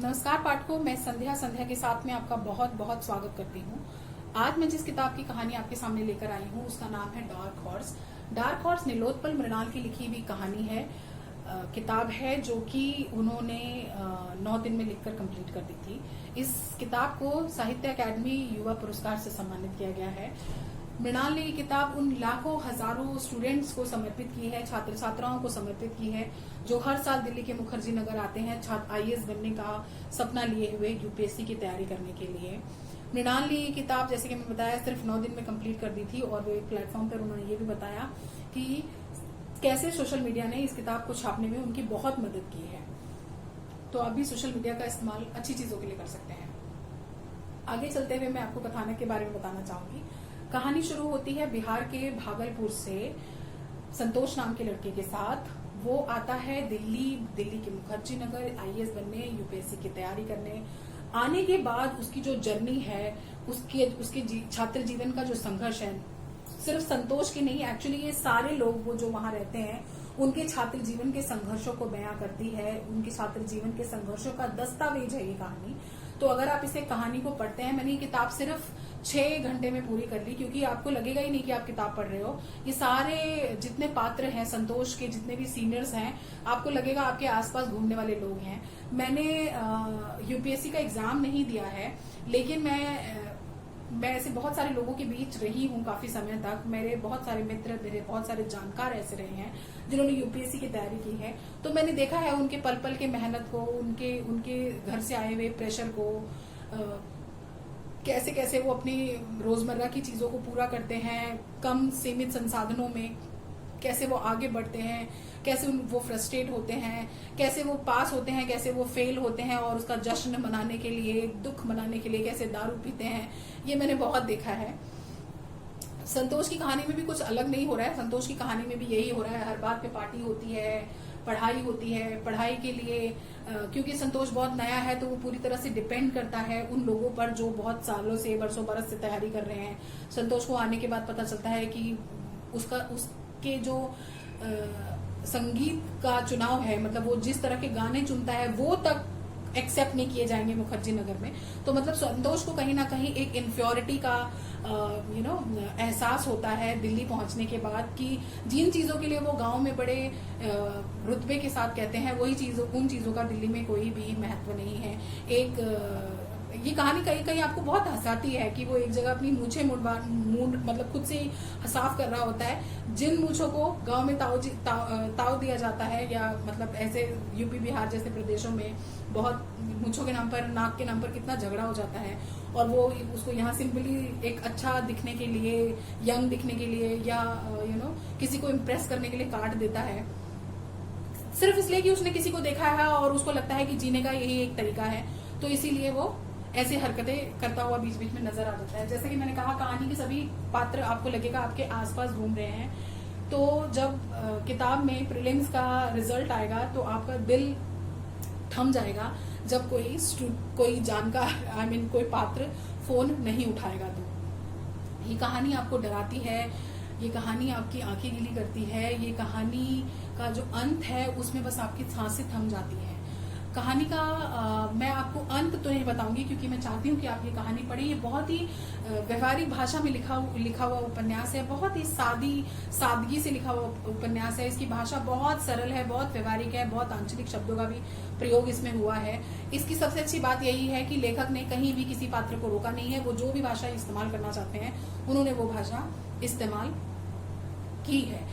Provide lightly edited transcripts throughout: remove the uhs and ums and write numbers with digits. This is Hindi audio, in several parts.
नमस्कार पाठकों, मैं संध्या के साथ में आपका बहुत बहुत स्वागत करती हूँ। आज मैं जिस किताब की कहानी आपके सामने लेकर आई हूँ उसका नाम है dark horse. Dark horse Nilotpal Mrinal की लिखी हुई कहानी है। किताब है जो कि उन्होंने 9 दिन में लिखकर कंप्लीट कर दी थी। इस किताब को साहित्य अकादमी युवा पुरस्कार से सम्मानित किया गया है। मृणाल ने ये किताब उन लाखों हजारों स्टूडेंट्स को समर्पित की है, छात्र छात्राओं को समर्पित की है जो हर साल दिल्ली के मुखर्जी नगर आते हैं IAS बनने का सपना लिए हुए यूपीएससी की तैयारी करने के लिए। मृणाल ने ये किताब, जैसे कि मैं बताया, सिर्फ 9 दिन में कंप्लीट कर दी थी और वो एक प्लेटफॉर्म पर उन्होंने ये भी बताया कि कैसे सोशल मीडिया ने इस किताब को छापने में उनकी बहुत मदद की है। तो आप भी सोशल मीडिया का इस्तेमाल अच्छी चीजों के लिए कर सकते हैं। आगे चलते हुए मैं आपको कथानक के बारे में बताना चाहूंगी। कहानी शुरू होती है बिहार के भागलपुर से संतोष नाम के लड़के के साथ। वो आता है दिल्ली के मुखर्जी नगर IAS बनने, यूपीएससी की तैयारी करने। आने के बाद उसकी जो जर्नी है, उसके छात्र जीवन का जो संघर्ष है, सिर्फ संतोष की नहीं, एक्चुअली ये सारे लोग वो जो वहां रहते हैं उनके छात्र जीवन के संघर्षों को बयां करती है। उनके छात्र जीवन के संघर्षों का दस्तावेज है ये कहानी। तो अगर आप इसे कहानी को पढ़ते हैं, मैंने ये किताब सिर्फ 6 घंटे में पूरी कर ली, क्योंकि आपको लगेगा ही नहीं कि आप किताब पढ़ रहे हो। ये सारे जितने पात्र हैं, संतोष के जितने भी सीनियर्स हैं, आपको लगेगा आपके आसपास घूमने वाले लोग हैं। मैंने यूपीएससी का एग्जाम नहीं दिया है, लेकिन मैं ऐसे बहुत सारे लोगों के बीच रही हूँ काफी समय तक। मेरे बहुत सारे मित्र, मेरे बहुत सारे जानकार ऐसे रहे हैं जिन्होंने यूपीएससी की तैयारी की है। तो मैंने देखा है उनके पल पल के मेहनत को, उनके घर से आए हुए प्रेशर को, कैसे कैसे वो अपनी रोजमर्रा की चीजों को पूरा करते हैं कम सीमित संसाधनों में, कैसे वो आगे बढ़ते हैं, कैसे वो फ्रस्ट्रेट होते हैं, कैसे वो पास होते हैं, कैसे वो फेल होते हैं और उसका जश्न मनाने के लिए, दुख मनाने के लिए कैसे दारू पीते हैं। ये मैंने बहुत देखा है। संतोष की कहानी में भी कुछ अलग नहीं हो रहा है। संतोष की कहानी में भी यही हो रहा है। हर बात पे पार्टी होती है, पढ़ाई होती है। पढ़ाई के लिए क्योंकि संतोष बहुत नया है तो वो पूरी तरह से डिपेंड करता है उन लोगों पर जो बहुत सालों से, वर्षों बरस से तैयारी कर रहे हैं। संतोष को आने के बाद पता चलता है कि उसके जो संगीत का चुनाव है, मतलब वो जिस तरह के गाने चुनता है वो तक एक्सेप्ट नहीं किए जाएंगे मुखर्जी नगर में। तो मतलब संतोष को कहीं ना कहीं एक इन्फ्योरिटी का एहसास होता है दिल्ली पहुंचने के बाद, कि जिन चीजों के लिए वो गांव में बड़े रुतबे के साथ कहते हैं, वही उन चीजों का दिल्ली में कोई भी महत्व नहीं है। ये कहानी कहीं कहीं आपको बहुत हंसाती है कि वो एक जगह अपनी मूछें मतलब खुद से ही साफ कर रहा होता है। जिन मूछों को गांव में ताव दिया जाता है, या मतलब ऐसे यूपी बिहार जैसे प्रदेशों में बहुत मूछों के नाम पर, नाक के नाम पर कितना झगड़ा हो जाता है, और वो उसको यहाँ सिंपली एक अच्छा दिखने के लिए, यंग दिखने के लिए, या किसी को इम्प्रेस करने के लिए काट देता है, सिर्फ इसलिए कि उसने किसी को देखा है और उसको लगता है कि जीने का यही एक तरीका है। तो इसीलिए वो ऐसे हरकतें करता हुआ बीच बीच में नजर आ जाता है। जैसे कि मैंने कहा, कहानी के सभी पात्र आपको लगेगा आपके आसपास घूम रहे हैं। तो जब किताब में प्रीलिम्स का रिजल्ट आएगा तो आपका दिल थम जाएगा जब कोई जानकार, कोई पात्र फोन नहीं उठाएगा। तो ये कहानी आपको डराती है, ये कहानी आपकी आंखें गीली करती है। ये कहानी का जो अंत है उसमें बस आपकी सांसें थम जाती है। कहानी का मैं आपको अंत तो नहीं बताऊंगी, क्योंकि मैं चाहती हूँ कि आप ये कहानी पढ़ें। ये बहुत ही व्यवहारिक भाषा में लिखा हुआ उपन्यास है। बहुत ही सादगी से लिखा हुआ उपन्यास है। इसकी भाषा बहुत सरल है, बहुत व्यवहारिक है, बहुत आंचलिक शब्दों का भी प्रयोग इसमें हुआ है। इसकी सबसे अच्छी बात यही है कि लेखक ने कहीं भी किसी पात्र को रोका नहीं है। वो जो भी भाषा इस्तेमाल करना चाहते हैं उन्होंने वो भाषा इस्तेमाल की है।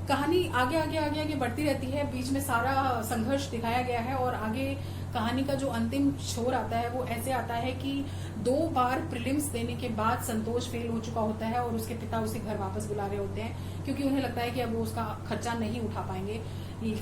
कहानी आगे बढ़ती रहती है। बीच में सारा संघर्ष दिखाया गया है, और आगे कहानी का जो अंतिम छोर आता है वो ऐसे आता है कि 2 बार प्रीलिम्स देने के बाद संतोष फेल हो चुका होता है और उसके पिता उसे घर वापस बुला रहे होते हैं, क्योंकि उन्हें लगता है कि अब वो उसका खर्चा नहीं उठा पाएंगे।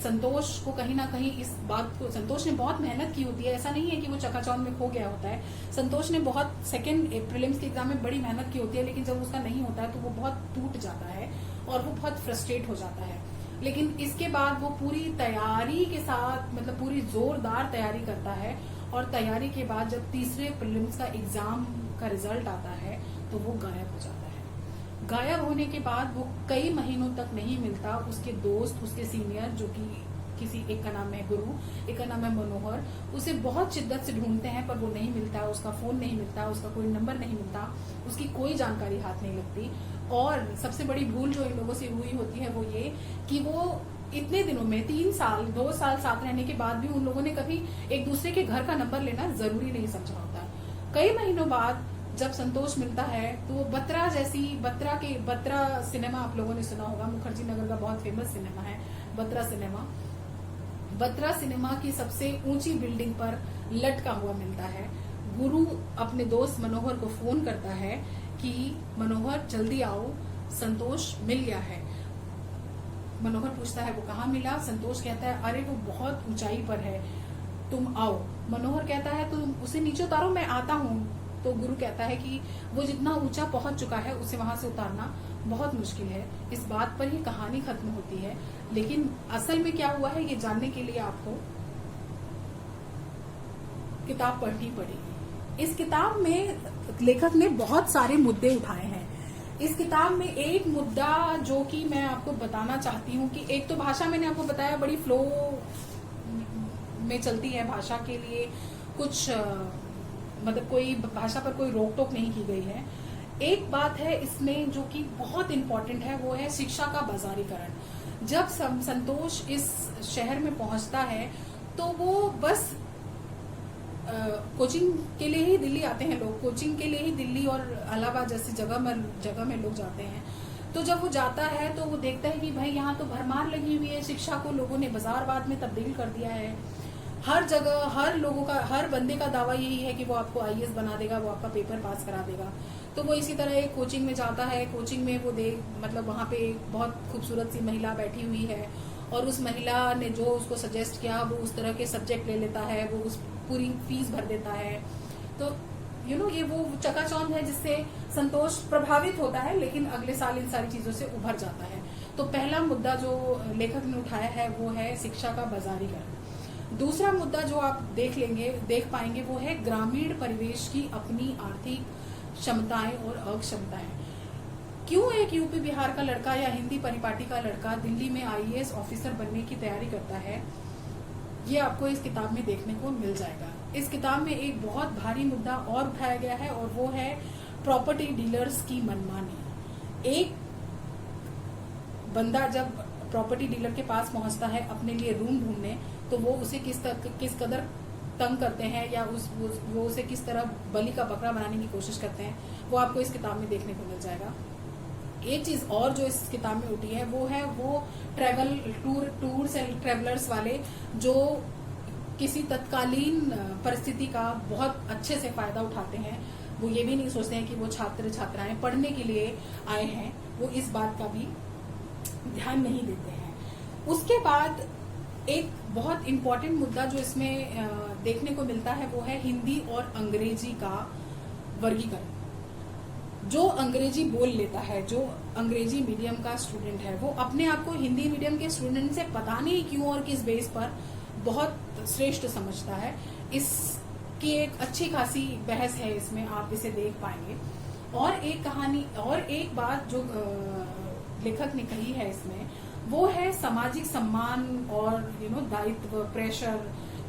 संतोष को कहीं ना कहीं इस बात को, संतोष ने बहुत मेहनत की होती है, ऐसा नहीं है कि वो चकाचौंध में खो गया होता है। संतोष ने बहुत सेकंड प्रीलिम्स के एग्जाम में बड़ी मेहनत की होती है, लेकिन जब उसका नहीं होता है तो वो बहुत टूट जाता है और वो बहुत फ्रस्ट्रेट हो जाता है। लेकिन इसके बाद वो पूरी तैयारी के साथ, मतलब पूरी जोरदार तैयारी करता है, और तैयारी के बाद जब तीसरे प्रीलिम्स का एग्जाम का रिजल्ट आता है तो वो गायब हो जाता है। गायब होने के बाद वो कई महीनों तक नहीं मिलता उसके दोस्त, उसके सीनियर, जो कि किसी एक का नाम है गुरु, एक का नाम है मनोहर, उसे बहुत शिद्दत से ढूंढते हैं पर वो नहीं मिलता, उसका फोन नहीं मिलता, उसका कोई नंबर नहीं मिलता, उसकी कोई जानकारी हाथ नहीं लगती। और सबसे बड़ी भूल जो इन लोगों से हुई होती है वो ये कि वो इतने दिनों में 3 साल 2 साल साथ रहने के बाद भी उन लोगों ने कभी एक दूसरे के घर का नंबर लेना जरूरी नहीं समझा होता। कई महीनों बाद जब संतोष मिलता है तो वो बत्रा सिनेमा आप लोगों ने सुना होगा, मुखर्जी नगर का बहुत फेमस सिनेमा है बत्रा सिनेमा की सबसे ऊंची बिल्डिंग पर लटका हुआ मिलता है। गुरु अपने दोस्त मनोहर को फोन करता है कि मनोहर जल्दी आओ, संतोष मिल गया है। मनोहर पूछता है वो कहाँ मिला? संतोष कहता है अरे वो बहुत ऊंचाई पर है, तुम आओ। मनोहर कहता है तुम उसे नीचे उतारो, मैं आता हूँ। तो गुरु कहता है कि वो जितना ऊंचा पहुंच चुका है उसे वहां से उतारना बहुत मुश्किल है। इस बात पर ही कहानी खत्म होती है, लेकिन असल में क्या हुआ है ये जानने के लिए आपको किताब पढ़नी पड़ेगी। इस किताब में लेखक ने बहुत सारे मुद्दे उठाए हैं। इस किताब में एक मुद्दा जो कि मैं आपको बताना चाहती हूँ कि एक तो भाषा, मैंने आपको बताया बड़ी फ्लो में चलती है, भाषा के लिए कुछ मतलब कोई भाषा पर कोई रोक टोक नहीं की गई है। एक बात है इसमें जो कि बहुत इंपॉर्टेंट है, वो है शिक्षा का बाजारीकरण। जब संतोष इस शहर में पहुंचता है तो वो बस कोचिंग के लिए ही दिल्ली आते हैं लोग, कोचिंग के लिए ही दिल्ली और इलाहाबाद जैसी जगह में लोग जाते हैं। तो जब वो जाता है तो वो देखता है कि भाई यहाँ तो भरमार लगी हुई है, शिक्षा को लोगों ने बाजारवाद में तब्दील कर दिया है। हर जगह हर बंदे का दावा यही है कि वो आपको आईएएस बना देगा, वो आपका पेपर पास करा देगा। तो वो इसी तरह एक कोचिंग में जाता है। कोचिंग में वो मतलब वहाँ पे एक बहुत खूबसूरत सी महिला बैठी हुई है और उस महिला ने जो उसको सजेस्ट किया वो उस तरह के सब्जेक्ट ले लेता है, वो उस पूरी फीस भर देता है। तो ये वो चकाचौंध है जिससे संतोष प्रभावित होता है, लेकिन अगले साल इन सारी चीजों से उभर जाता है। तो पहला मुद्दा जो लेखक ने उठाया है वो है शिक्षा का बाजारीकरण। दूसरा मुद्दा जो आप देख पाएंगे वो है ग्रामीण परिवेश की अपनी आर्थिक क्षमताएं और अक्षमताएं। क्यों एक यूपी बिहार का लड़का या हिंदी परिपाटी का लड़का दिल्ली में आईएएस ऑफिसर बनने की तैयारी करता है, ये आपको इस किताब में देखने को मिल जाएगा। इस किताब में एक बहुत भारी मुद्दा और उठाया गया है और वो है प्रॉपर्टी डीलर्स की मनमानी। एक बंदा जब प्रॉपर्टी डीलर के पास पहुंचता है अपने लिए रूम ढूंढने, तो वो उसे किस कदर तंग करते हैं या वो उसे किस तरह बलि का बकरा बनाने की कोशिश करते हैं, वो आपको इस किताब में देखने को मिल जाएगा। एक चीज और जो इस किताब में उठी है वो है वो टूर्स एंड ट्रेवलर्स वाले जो किसी तत्कालीन परिस्थिति का बहुत अच्छे से फायदा उठाते हैं। वो ये भी नहीं सोचते हैं कि वो छात्र छात्राएं पढ़ने के लिए आए हैं, वो इस बात का भी ध्यान नहीं देते हैं। उसके बाद एक बहुत इंपॉर्टेंट मुद्दा जो इसमें देखने को मिलता है वो है हिंदी और अंग्रेजी का वर्गीकरण। जो अंग्रेजी बोल लेता है, जो अंग्रेजी मीडियम का स्टूडेंट है, वो अपने आप को हिंदी मीडियम के स्टूडेंट से पता नहीं क्यों और किस बेस पर बहुत श्रेष्ठ समझता है। इसकी एक अच्छी खासी बहस है इसमें, आप इसे देख पाएंगे। और एक कहानी और एक बात जो लेखक ने कही है इसमें वो है सामाजिक सम्मान और दायित्व, प्रेशर।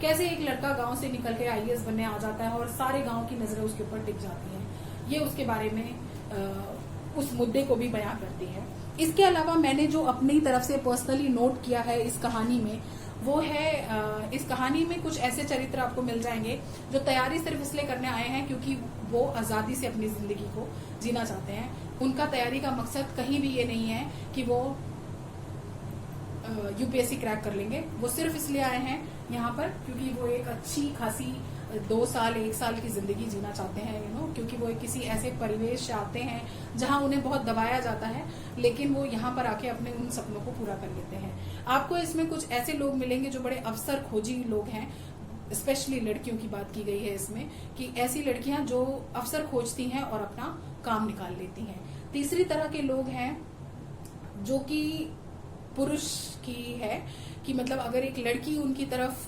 कैसे एक लड़का गांव से निकल के आईएएस बनने आ जाता है और सारे गांव की नजरें उसके ऊपर टिक जाती हैं, ये उसके बारे में उस मुद्दे को भी बयां करती है। इसके अलावा मैंने जो अपनी तरफ से पर्सनली नोट किया है इस कहानी में वो है इस कहानी में कुछ ऐसे चरित्र आपको मिल जाएंगे जो तैयारी सिर्फ इसलिए करने आए हैं क्योंकि वो आजादी से अपनी जिंदगी को जीना चाहते हैं। उनका तैयारी का मकसद कहीं भी ये नहीं है कि वो यूपीएससी क्रैक कर लेंगे। वो सिर्फ इसलिए आए हैं यहाँ पर क्योंकि वो एक अच्छी खासी 2 साल 1 साल की जिंदगी जीना चाहते हैं, क्योंकि वो किसी ऐसे परिवेश से आते हैं जहां उन्हें बहुत दबाया जाता है, लेकिन वो यहाँ पर आके अपने उन सपनों को पूरा कर लेते हैं। आपको इसमें कुछ ऐसे लोग मिलेंगे जो बड़े अवसर खोजी लोग हैं, स्पेशली लड़कियों की बात की गई है इसमें कि ऐसी लड़कियां जो अवसर खोजती हैं और अपना काम निकाल लेती हैं। तीसरी तरह के लोग हैं जो कि पुरुष की है कि मतलब अगर एक लड़की उनकी तरफ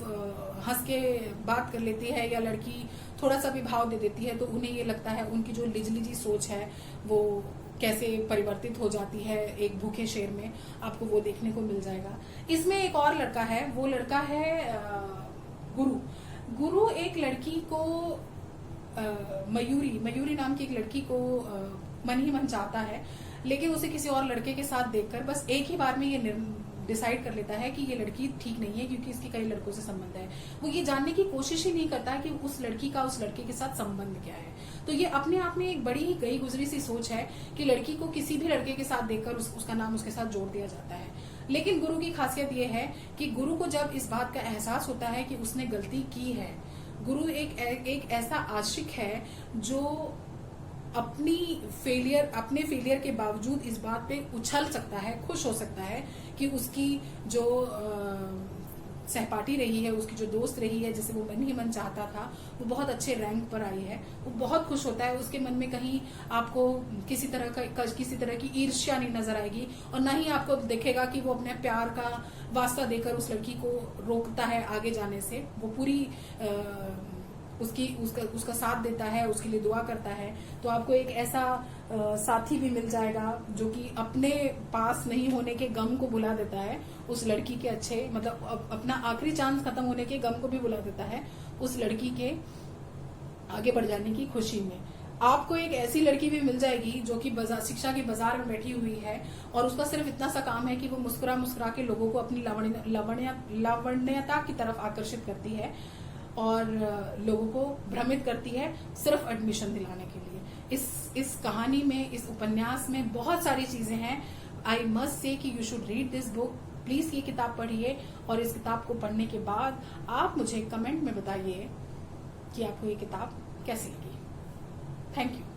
हंस के बात कर लेती है या लड़की थोड़ा सा भी भाव दे देती है तो उन्हें ये लगता है, उनकी जो लिजलिजी सोच है वो कैसे परिवर्तित हो जाती है एक भूखे शेर में, आपको वो देखने को मिल जाएगा। इसमें एक और लड़का है, वो लड़का है गुरु। गुरु एक लड़की को मयूरी नाम की एक लड़की को मन ही मन चाहता है, लेकिन उसे किसी और लड़के के साथ देखकर बस एक ही बार में ये डिसाइड कर लेता है कि ये लड़की ठीक नहीं है, क्योंकि इसकी कई लड़कों से संबंध है। वो ये जानने की कोशिश ही नहीं करता कि उस लड़की का उस लड़के के साथ संबंध क्या है। तो ये अपने आप में एक बड़ी ही गई गुजरी सी सोच है कि लड़की को किसी भी लड़के के साथ देखकर उसका नाम उसके साथ जोड़ दिया जाता है। लेकिन गुरु की खासियत ये है कि गुरु को जब इस बात का एहसास होता है कि उसने गलती की है, गुरु एक ऐसा आशिक है जो अपने फेलियर के बावजूद इस बात पे उछल सकता है, खुश हो सकता है कि उसकी जो सहपाठी रही है, उसकी जो दोस्त रही है, जिसे वो मन ही मन चाहता था, वो बहुत अच्छे रैंक पर आई है। वो बहुत खुश होता है, उसके मन में कहीं आपको किसी तरह की ईर्ष्या नहीं नजर आएगी, और न ही आपको दिखेगा कि वो अपने प्यार का वास्ता देकर उस लड़की को रोकता है आगे जाने से। वो पूरी उसका साथ देता है, उसके लिए दुआ करता है। तो आपको एक ऐसा साथी भी मिल जाएगा जो कि अपने पास नहीं होने के गम को भुला देता है, उस लड़की के मतलब अपना आखिरी चांस खत्म होने के गम को भी भुला देता है उस लड़की के आगे बढ़ जाने की खुशी में। आपको एक ऐसी लड़की भी मिल जाएगी जो कि शिक्षा के बाजार में बैठी हुई है, और उसका सिर्फ इतना सा काम है कि वो मुस्कुरा मुस्कुरा के लोगों को अपनी लावण्यता की तरफ आकर्षित करती है और लोगों को भ्रमित करती है सिर्फ एडमिशन दिलाने के लिए। इस कहानी में, इस उपन्यास में बहुत सारी चीजें हैं। आई मस्ट से कि you should read this book. Please ये किताब पढ़िए, और इस किताब को पढ़ने के बाद आप मुझे कमेंट में बताइए कि आपको ये किताब कैसी लगी। Thank you.